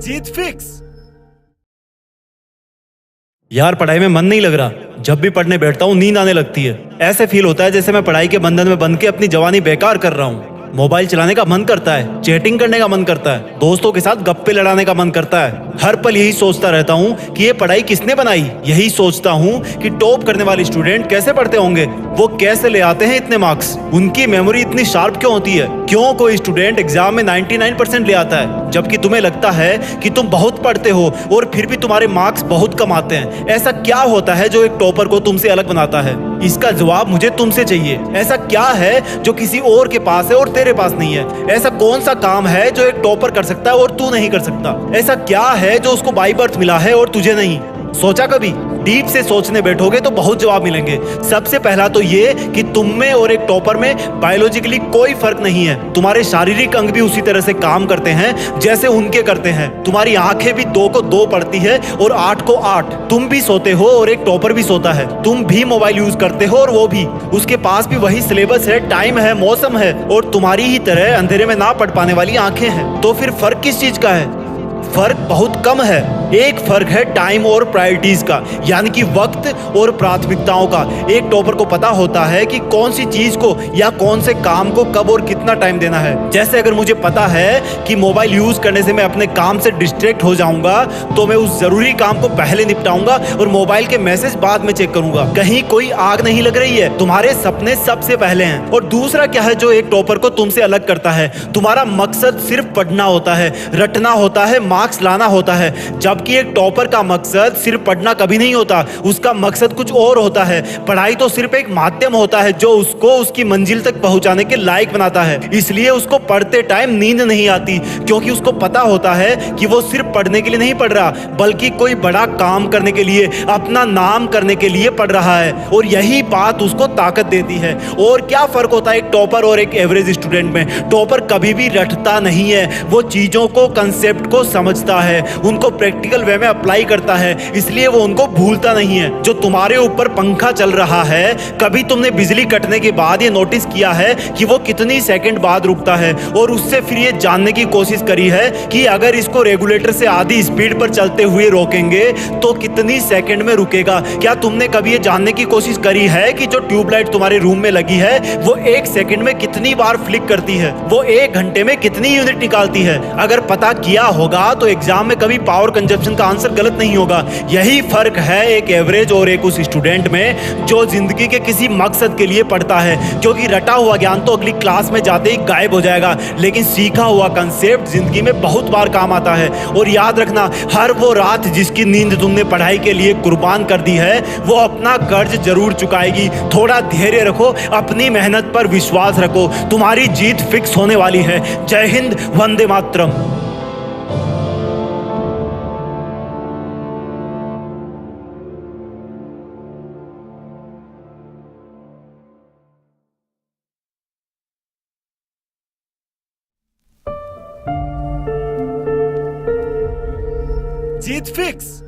जीत fix. यार पढ़ाई में मन नहीं लग रहा। जब भी पढ़ने बैठता हूँ नींद आने लगती है। ऐसे फील होता है जैसे मैं पढ़ाई के बंधन में बंध के अपनी जवानी बेकार कर रहा हूँ। मोबाइल चलाने का मन करता है, चैटिंग करने का मन करता है, दोस्तों के साथ गप्पे लड़ाने का मन करता है। हर पल यही सोचता रहता हूँ कि ये पढ़ाई किसने बनाई। यही सोचता हूँ कि टॉप करने वाले स्टूडेंट कैसे पढ़ते होंगे, वो कैसे ले आते हैं इतने मार्क्स, उनकी मेमोरी इतनी शार्प क्यों होती है, क्यों कोई स्टूडेंट एग्जाम में 99% ले आता है जबकि तुम्हें लगता है कि तुम बहुत पढ़ते हो और फिर भी तुम्हारे मार्क्स बहुत कम आते हैं। ऐसा क्या होता है जो एक टॉपर को तुमसे अलग बनाता है? इसका जवाब मुझे तुमसे चाहिए। ऐसा क्या है जो किसी और के पास है और तेरे पास नहीं है? ऐसा कौन सा काम है जो एक टॉपर कर सकता है और तू नहीं कर सकता? ऐसा क्या है जो उसको बाय बर्थ मिला है और तुझे नहीं? सोचा कभी? डीप से सोचने बैठोगे तो बहुत जवाब मिलेंगे। सबसे पहला तो ये कि तुम में और एक टॉपर में बायोलॉजिकली कोई फर्क नहीं है। तुम्हारे शारीरिक अंग भी उसी तरह से काम करते हैं जैसे उनके करते हैं। तुम्हारी आंखें भी 2 को 2 पढ़ती है और 8 को 8। तुम भी सोते हो और एक टॉपर भी सोता है। तुम भी मोबाइल यूज करते हो और वो भी। उसके पास भी वही सिलेबस है, टाइम है, मौसम है और तुम्हारी ही तरह अंधेरे में ना पढ़ पाने वाली आंखें हैं। तो फिर फर्क किस चीज का है? फर्क बहुत कम है। एक फर्क है टाइम और प्रायोरिटीज का, यानी कि वक्त और प्राथमिकताओं का। एक टॉपर को पता होता है कि कौन सी चीज को या कौन से काम को कब और कितना टाइम देना है। जैसे अगर मुझे पता है कि मोबाइल यूज करने से मैं अपने काम से डिस्ट्रैक्ट हो जाऊंगा तो मैं उस जरूरी काम को पहले निपटाऊंगा और मोबाइल के मैसेज बाद में चेक करूंगा। कहीं कोई आग नहीं लग रही है, तुम्हारे सपने सबसे पहले हैं। और दूसरा क्या है जो एक टॉपर को तुमसे अलग करता है? तुम्हारा मकसद सिर्फ पढ़ना होता है, रटना होता है, मार्क्स लाना होता है। जबकि एक टॉपर का मकसद सिर्फ पढ़ना कभी नहीं होता, उसका मकसद कुछ और होता है। पढ़ाई तो सिर्फ एक माध्यम होता है जो उसको उसकी मंजिल तक पहुंचाने के लायक बनाता है। इसलिए उसको पढ़ते टाइम नींद नहीं आती, क्योंकि उसको पता होता है कि वो सिर्फ पढ़ने के लिए नहीं पढ़ रहा, बल्कि कोई बड़ा काम करने के लिए, अपना नाम करने के लिए पढ़ रहा है। और यही बात उसको ताकत देती है। और क्या फर्क होता है एक टॉपर और एक एवरेज स्टूडेंट में? टॉपर कभी भी रटता नहीं है, वो चीजों को, कंसेप्ट को समझता है, उनको प्रैक्टिकल वे में अप्लाई करता है, इसलिए वो उनको भूलता नहीं है। जो तुम्हारे ऊपर पंखा चल रहा है, कभी तुमने बिजली कटने के बाद ये नोटिस किया है कि वो कितनी सेकंड बाद रुकता है? और उससे फिर ये जानने की कोशिश करी है कि अगर इसको रेगुलेटर से आधी स्पीड पर चलते हुए रोकेंगे तो कितनी सेकंड में रुकेगा? क्या तुमने कभी ये जानने की कोशिश करी है कि जो ट्यूबलाइट तुम्हारे रूम में लगी है वो 1 सेकंड में कितनी बार फ्लिक करती है? वो 1 घंटे में कितनी यूनिट निकालती है? अगर पता किया होगा तो एग्जाम में कभी पावर कंजप्शन का आंसर गलत नहीं होगा। यही फर्क है एक एवरेज और एक उस स्टूडेंट में जो जिंदगी के किसी मकसद के लिए पढ़ता है। क्योंकि रटा हुआ ज्ञान तो अगली क्लास में जाते ही गायब हो जाएगा, लेकिन सीखा हुआ कंसेप्ट जिंदगी में बहुत बार काम आता है। और याद रखना, हर वो रात जिसकी नींद तुमने पढ़ाई के लिए कुर्बान कर दी है वो अपना कर्ज जरूर चुकाएगी। थोड़ा धैर्य रखो, अपनी मेहनत पर विश्वास रखो, तुम्हारी जीत फिक्स होने वाली है। जय हिंद, वंदे मातरम। जीत फिक्स।